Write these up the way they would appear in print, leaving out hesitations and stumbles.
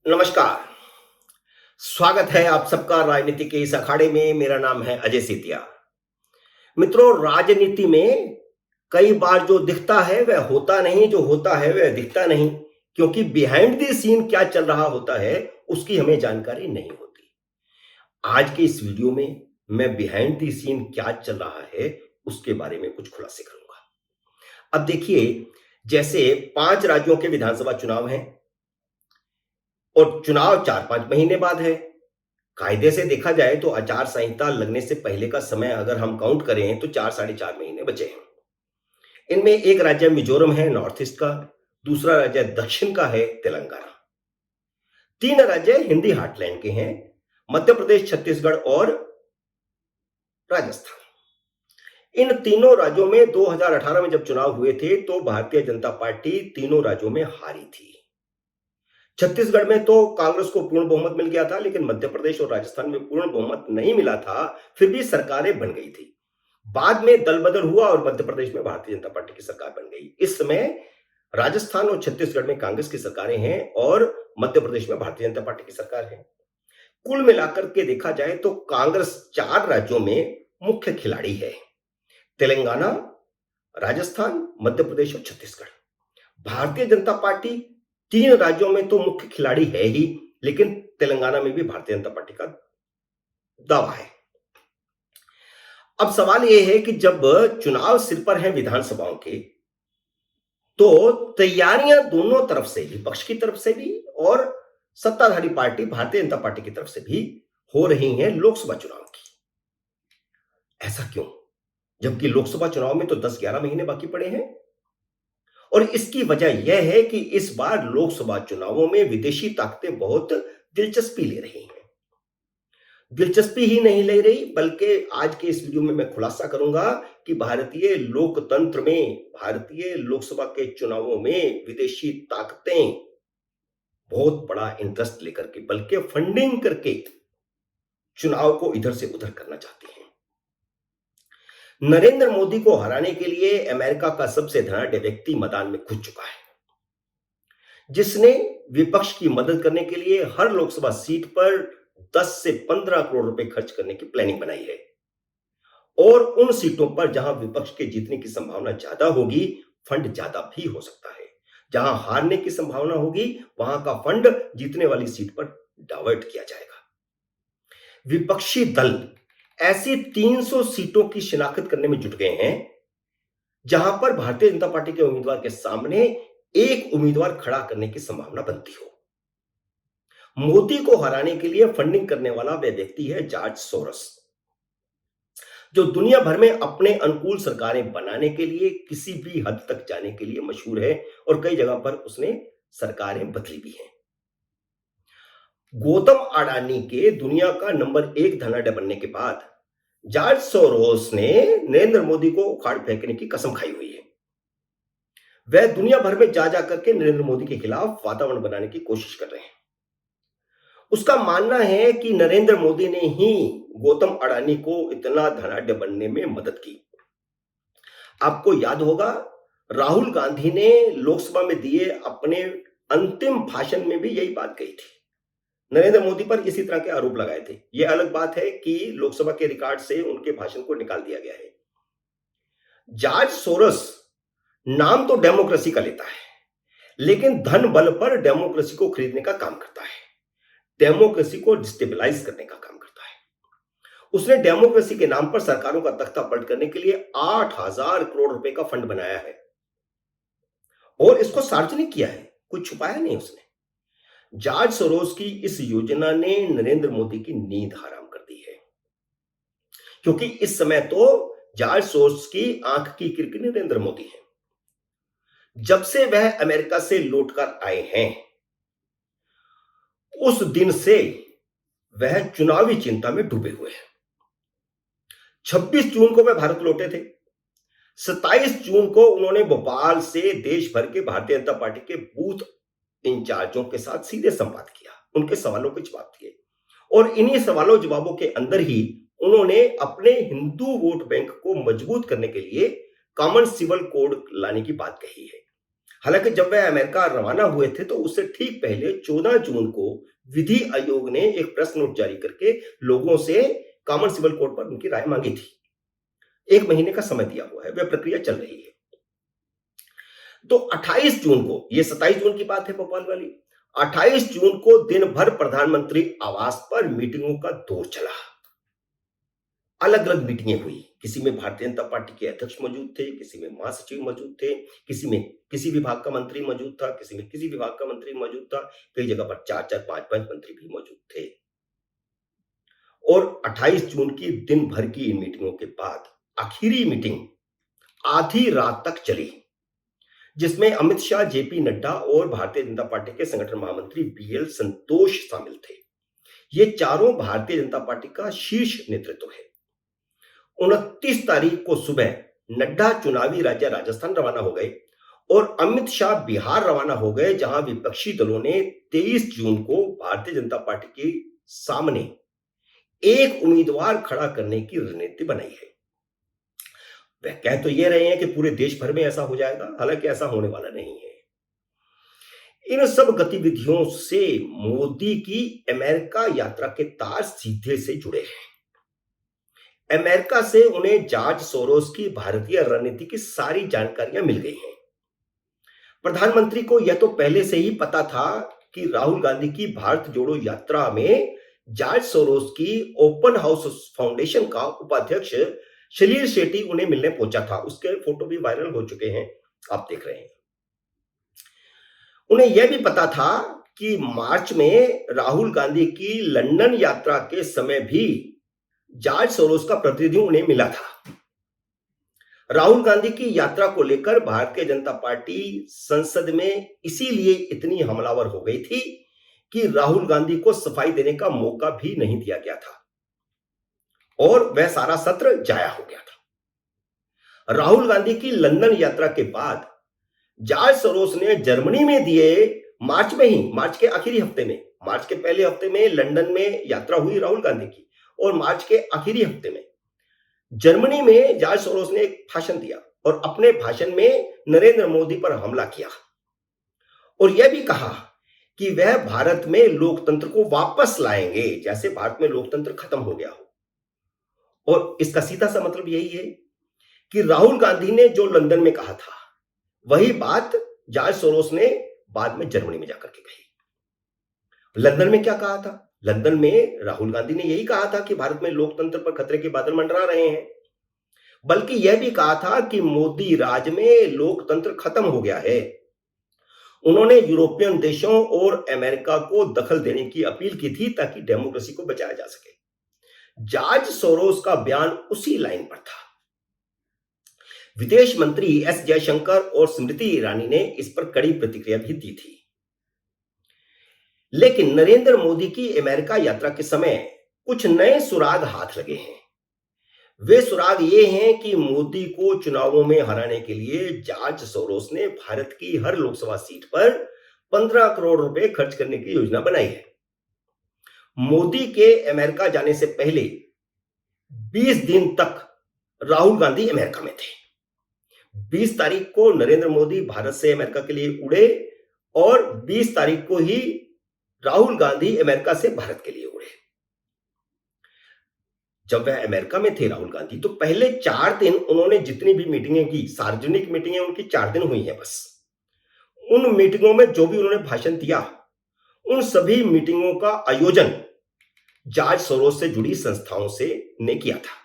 नमस्कार। स्वागत है आप सबका राजनीति के इस अखाड़े में। मेरा नाम है अजय सेतिया। मित्रों, राजनीति में कई बार जो दिखता है वह होता नहीं, जो होता है वह दिखता नहीं, क्योंकि बिहाइंड द सीन क्या चल रहा होता है उसकी हमें जानकारी नहीं होती। आज के इस वीडियो में मैं बिहाइंड द सीन क्या चल रहा है उसके बारे में कुछ खुलासे करूंगा। अब देखिए, जैसे 5 राज्यों के विधानसभा चुनाव हैं और चुनाव 4-5 महीने बाद है। कायदे से देखा जाए तो आचार संहिता लगने से पहले का समय अगर हम काउंट करें तो 4 साढ़े 4 महीने बचे हैं। इनमें एक राज्य मिजोरम है, नॉर्थ ईस्ट का। दूसरा राज्य दक्षिण का है, तेलंगाना। 3 राज्य हिंदी हार्टलैंड के हैं, मध्य प्रदेश, छत्तीसगढ़ और राजस्थान। इन तीनों राज्यों में 2018 में जब चुनाव हुए थे तो भारतीय जनता पार्टी तीनों राज्यों में हारी थी। छत्तीसगढ़ में तो कांग्रेस को पूर्ण बहुमत मिल गया था, लेकिन मध्य प्रदेश और राजस्थान में पूर्ण बहुमत नहीं मिला था, फिर भी सरकारें बन गई थी। बाद में दल बदल हुआ और मध्य प्रदेश में भारतीय जनता पार्टी की सरकार बन गई। इस समय राजस्थान और छत्तीसगढ़ में कांग्रेस की सरकारें हैं और मध्य प्रदेश में भारतीय जनता पार्टी की सरकार है। कुल मिलाकर के देखा जाए तो कांग्रेस 4 राज्यों में मुख्य खिलाड़ी है: तेलंगाना, राजस्थान, मध्य प्रदेश और छत्तीसगढ़। भारतीय जनता पार्टी 3 राज्यों में तो मुख्य खिलाड़ी है ही, लेकिन तेलंगाना में भी भारतीय जनता पार्टी का दावा है। अब सवाल यह है कि जब चुनाव सिर पर हैं विधानसभाओं के, तो तैयारियां दोनों तरफ से, विपक्ष की तरफ से भी और सत्ताधारी पार्टी भारतीय जनता पार्टी की तरफ से भी हो रही हैं लोकसभा चुनाव की। ऐसा क्यों, जबकि लोकसभा चुनाव में तो 10-11 महीने बाकी पड़े हैं? और इसकी वजह यह है कि इस बार लोकसभा चुनावों में विदेशी ताकतें बहुत दिलचस्पी ले रही हैं। दिलचस्पी ही नहीं ले रही, बल्कि आज के इस वीडियो में मैं खुलासा करूंगा कि भारतीय लोकतंत्र में, भारतीय लोकसभा के चुनावों में विदेशी ताकतें बहुत बड़ा इंटरेस्ट लेकर के, बल्कि फंडिंग करके चुनाव को इधर से उधर करना चाहती हैं। नरेंद्र मोदी को हराने के लिए अमेरिका का सबसे धनाढ्य व्यक्ति मैदान में कूद चुका है, जिसने विपक्ष की मदद करने के लिए हर लोकसभा सीट पर 10 से 15 करोड़ रुपए खर्च करने की प्लानिंग बनाई है। और उन सीटों पर जहां विपक्ष के जीतने की संभावना ज्यादा होगी, फंड ज्यादा भी हो सकता है। जहां हारने की संभावना होगी, वहां का फंड जीतने वाली सीट पर डाइवर्ट किया जाएगा। विपक्षी दल ऐसी 300 सीटों की शिनाख्त करने में जुट गए हैं जहां पर भारतीय जनता पार्टी के उम्मीदवार के सामने एक उम्मीदवार खड़ा करने की संभावना बनती हो। मोदी को हराने के लिए फंडिंग करने वाला वह व्यक्ति है जॉर्ज सोरोस, जो दुनिया भर में अपने अनुकूल सरकारें बनाने के लिए किसी भी हद तक जाने के लिए मशहूर है और कई जगह पर उसने सरकारें बदली भी हैं। गौतम अडानी के दुनिया का नंबर 1 धनाढ्य बनने के बाद जॉर्ज सोरोस ने नरेंद्र मोदी को उखाड़ फेंकने की कसम खाई हुई है। वह दुनिया भर में जा जाकर के नरेंद्र मोदी के खिलाफ वातावरण बनाने की कोशिश कर रहे हैं। उसका मानना है कि नरेंद्र मोदी ने ही गौतम अडानी को इतना धनाढ्य बनने में मदद की। आपको याद होगा, राहुल गांधी ने लोकसभा में दिए अपने अंतिम भाषण में भी यही बात कही थी। नरेंद्र मोदी पर इसी तरह के आरोप लगाए थे। यह अलग बात है कि लोकसभा के रिकॉर्ड से उनके भाषण को निकाल दिया गया है। जॉर्ज सोरोस नाम तो डेमोक्रेसी का लेता है, लेकिन धन बल पर डेमोक्रेसी को खरीदने का काम करता है, डेमोक्रेसी को डिस्टेबलाइज करने का काम करता है। उसने डेमोक्रेसी के नाम पर सरकारों का तख्ता पलट करने के लिए 8,000 करोड़ रुपए का फंड बनाया है और इसको सार्वजनिक किया है, कुछ छुपाया नहीं उसने। जॉर्ज सोरोस की इस योजना ने नरेंद्र मोदी की नींद हराम कर दी है, क्योंकि इस समय तो जॉर्ज सोरोस की आंख की किरकिरी नरेंद्र मोदी है। जब से वह अमेरिका से लौटकर आए हैं, उस दिन से वह चुनावी चिंता में डूबे हुए हैं। 26 जून को वह भारत लौटे थे। 27 जून को उन्होंने भोपाल से देश भर के भारतीय जनता पार्टी के बूथ इंचार्जों के साथ सीधे संवाद किया, उनके सवालों के जवाब दिए और इन्हीं सवालों जवाबों के अंदर ही उन्होंने अपने हिंदू वोट बैंक को मजबूत करने के लिए कॉमन सिविल कोड लाने की बात कही है। हालांकि जब वह अमेरिका रवाना हुए थे तो उससे ठीक पहले 14 जून को विधि आयोग ने एक प्रेस नोट जारी करके लोगों से कॉमन सिविल कोड पर उनकी राय मांगी थी। 1 महीने का समय दिया हुआ है, वह प्रक्रिया चल रही है। तो 28 जून को, ये 27 जून की बात है भोपाल वाली, 28 जून को दिन भर प्रधानमंत्री आवास पर मीटिंगों का दौर चला। अलग अलग मीटिंगें हुई, किसी में भारतीय जनता पार्टी के अध्यक्ष मौजूद थे, किसी में महासचिव मौजूद थे, किसी में किसी विभाग का मंत्री मौजूद था, किसी में किसी विभाग का मंत्री मौजूद था, कई जगह पर 4-4, 5-5 मंत्री भी मौजूद थे। और 28 जून की दिन भर की इन मीटिंगों के बाद आखिरी मीटिंग आधी रात तक चली, जिसमें अमित शाह, जेपी नड्डा और भारतीय जनता पार्टी के संगठन महामंत्री बीएल संतोष शामिल थे। ये चारों भारतीय जनता पार्टी का शीर्ष नेतृत्व है। 29 तारीख को सुबह नड्डा चुनावी राज्य राजस्थान रवाना हो गए और अमित शाह बिहार रवाना हो गए, जहां विपक्षी दलों ने 23 जून को भारतीय जनता पार्टी के सामने एक उम्मीदवार खड़ा करने की रणनीति बनाई है। वह कह तो ये रहे हैं कि पूरे देश भर में ऐसा हो जाएगा, हालांकि ऐसा होने वाला नहीं है। इन सब गतिविधियों से मोदी की अमेरिका यात्रा के तार सीधे से जुड़े हैं। अमेरिका से उन्हें जॉर्ज सोरोस की भारतीय रणनीति की सारी जानकारियां मिल गई हैं। प्रधानमंत्री को यह तो पहले से ही पता था कि राहुल गांधी की भारत जोड़ो यात्रा में जॉर्ज सोरोस की ओपन हाउस फाउंडेशन का उपाध्यक्ष शलील शेट्टी उन्हें मिलने पहुंचा था। उसके फोटो भी वायरल हो चुके हैं, आप देख रहे हैं। उन्हें यह भी पता था कि मार्च में राहुल गांधी की लंदन यात्रा के समय भी जॉर्ज सोरोस का प्रतिनिधि उन्हें मिला था। राहुल गांधी की यात्रा को लेकर भारतीय जनता पार्टी संसद में इसीलिए इतनी हमलावर हो गई थी कि राहुल गांधी को सफाई देने का मौका भी नहीं दिया गया था और वह सारा सत्र जाया हो गया था। राहुल गांधी की लंदन यात्रा के बाद जॉर्ज सोरोस ने जर्मनी में दिए, मार्च में ही, मार्च के आखिरी हफ्ते में, मार्च के पहले हफ्ते में लंदन में यात्रा हुई राहुल गांधी की और मार्च के आखिरी हफ्ते में जर्मनी में जॉर्ज सोरोस ने एक भाषण दिया और अपने भाषण में नरेंद्र मोदी पर हमला किया और यह भी कहा कि वह भारत में लोकतंत्र को वापस लाएंगे, जैसे भारत में लोकतंत्र खत्म हो गया हो। और इसका सीधा सा मतलब यही है कि राहुल गांधी ने जो लंदन में कहा था वही बात जॉर्ज सोरोस ने बाद में जर्मनी में जाकर के कही। लंदन में क्या कहा था? लंदन में राहुल गांधी ने यही कहा था कि भारत में लोकतंत्र पर खतरे के बादल मंडरा रहे हैं, बल्कि यह भी कहा था कि मोदी राज में लोकतंत्र खत्म हो गया है। उन्होंने यूरोपियन देशों और अमेरिका को दखल देने की अपील की थी ताकि डेमोक्रेसी को बचाया जा सके। जॉर्ज सोरोस का बयान उसी लाइन पर था। विदेश मंत्री एस जयशंकर और स्मृति ईरानी ने इस पर कड़ी प्रतिक्रिया भी दी थी। लेकिन नरेंद्र मोदी की अमेरिका यात्रा के समय कुछ नए सुराग हाथ लगे हैं। वे सुराग ये हैं कि मोदी को चुनावों में हराने के लिए जॉर्ज सोरोस ने भारत की हर लोकसभा सीट पर 15 करोड़ रुपए खर्च करने की योजना बनाई है। मोदी के अमेरिका जाने से पहले 20 दिन तक राहुल गांधी अमेरिका में थे। 20 तारीख को नरेंद्र मोदी भारत से अमेरिका के लिए उड़े और 20 तारीख को ही राहुल गांधी अमेरिका से भारत के लिए उड़े। जब वह अमेरिका में थे राहुल गांधी, तो पहले 4 दिन उन्होंने जितनी भी मीटिंगें की, सार्वजनिक मीटिंगें उनकी 4 दिन हुई हैं बस। उन मीटिंगों में जो भी उन्होंने भाषण दिया, उन सभी मीटिंगों का आयोजन जॉर्ज सोरोस से जुड़ी संस्थाओं से ने किया था।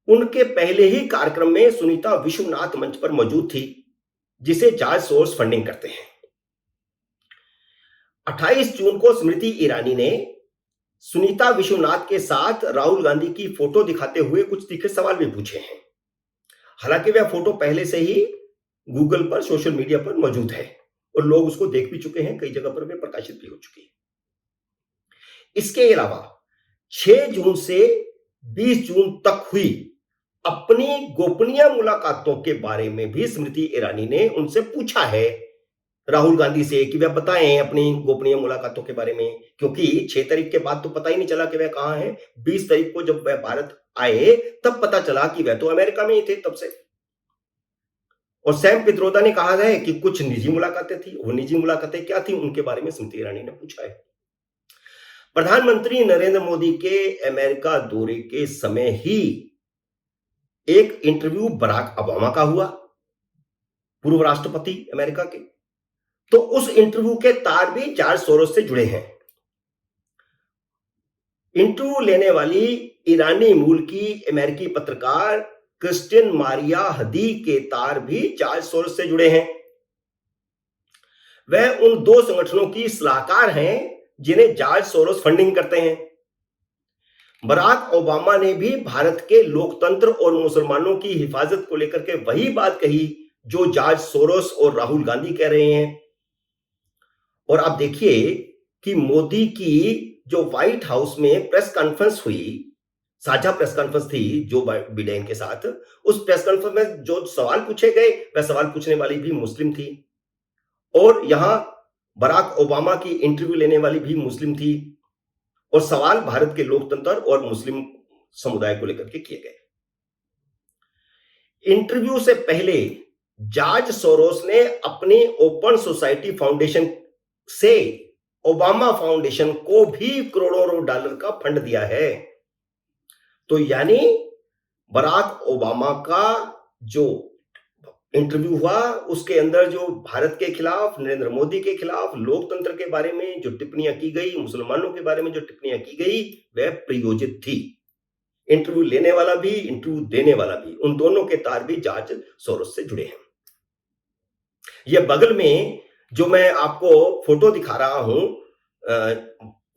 उनके पहले ही कार्यक्रम में सुनीता विश्वनाथ मंच पर मौजूद थी, जिसे जॉर्ज सोरोस फंडिंग करते हैं। 28 जून को स्मृति ईरानी ने सुनीता विश्वनाथ के साथ राहुल गांधी की फोटो दिखाते हुए कुछ तीखे सवाल भी पूछे हैं। हालांकि वह फोटो पहले से ही गूगल पर, सोशल मीडिया पर मौजूद है और लोग उसको देख भी चुके हैं, कई जगह पर वे प्रकाशित भी हो चुकी है। इसके अलावा 6 जून से 20 जून तक हुई अपनी गोपनीय मुलाकातों के बारे में भी स्मृति ईरानी ने उनसे पूछा है राहुल गांधी से कि वह बताएं अपनी गोपनीय मुलाकातों के बारे में, क्योंकि 6 तारीख के बाद तो पता ही नहीं चला कि वह कहां है। 20 तारीख को जब वह भारत आए तब पता चला कि वह तो अमेरिका में ही थे तब से। और सैम पित्रोदा ने कहा है कि कुछ निजी मुलाकातें थी। वो निजी मुलाकातें क्या थी, उनके बारे में स्मृति ईरानी ने पूछा है। प्रधानमंत्री नरेंद्र मोदी के अमेरिका दौरे के समय ही एक इंटरव्यू बराक ओबामा का हुआ, पूर्व राष्ट्रपति अमेरिका के। तो उस इंटरव्यू के तार भी जॉर्ज सोरोस से जुड़े हैं। इंटरव्यू लेने वाली ईरानी मूल की अमेरिकी पत्रकार क्रिस्टिन मारिया हदी के तार भी जॉर्ज सोरोस से जुड़े हैं। वह उन दो संगठनों की सलाहकार हैं जिन्हें जॉर्ज सोरोस फंडिंग करते हैं। बराक ओबामा ने भी भारत के लोकतंत्र और मुसलमानों की हिफाजत को लेकर के वही बात कही जो जॉर्ज सोरोस और राहुल गांधी कह रहे हैं। और आप देखिए कि मोदी की जो व्हाइट हाउस में प्रेस कॉन्फ्रेंस हुई, साझा प्रेस कॉन्फ्रेंस थी जो बिडेन के साथ, उस प्रेस कॉन्फ्रेंस में जो सवाल पूछे गए वह सवाल पूछने वाली भी मुस्लिम थी, और यहां बराक ओबामा की इंटरव्यू लेने वाली भी मुस्लिम थी, और सवाल भारत के लोकतंत्र और मुस्लिम समुदाय को लेकर के किए गए। इंटरव्यू से पहले जॉर्ज सोरोस ने अपनी ओपन सोसाइटी फाउंडेशन से ओबामा फाउंडेशन को भी करोड़ों डॉलर का फंड दिया है। तो यानी बराक ओबामा का जो इंटरव्यू हुआ उसके अंदर जो भारत के खिलाफ, नरेंद्र मोदी के खिलाफ, लोकतंत्र के बारे में जो टिप्पणियां की गई, मुसलमानों के बारे में जो टिप्पणियां की गई, वह प्रयोजित थी। इंटरव्यू लेने वाला भी, इंटरव्यू देने वाला भी, उन दोनों के तार भी जॉर्ज सोरोस से जुड़े हैं। यह बगल में जो मैं आपको फोटो दिखा रहा हूं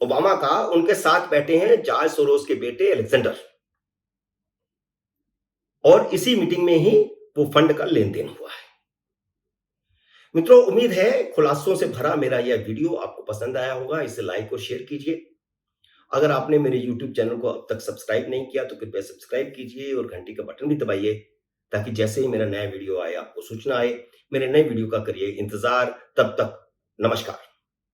ओबामा का, उनके साथ बैठे हैं जॉर्ज सोरोस के बेटे अलेक्जेंडर, और इसी मीटिंग में ही वो फंड का लेन देन हुआ है। मित्रों, उम्मीद है खुलासों से भरा मेरा यह वीडियो आपको पसंद आया होगा। इसे लाइक और शेयर कीजिए। अगर आपने मेरे YouTube चैनल को अब तक सब्सक्राइब नहीं किया तो कृपया सब्सक्राइब कीजिए और घंटी का बटन भी दबाइए, ताकि जैसे ही मेरा नया वीडियो आए आपको सूचना आए। मेरे नए वीडियो का करिए इंतजार। तब तक नमस्कार।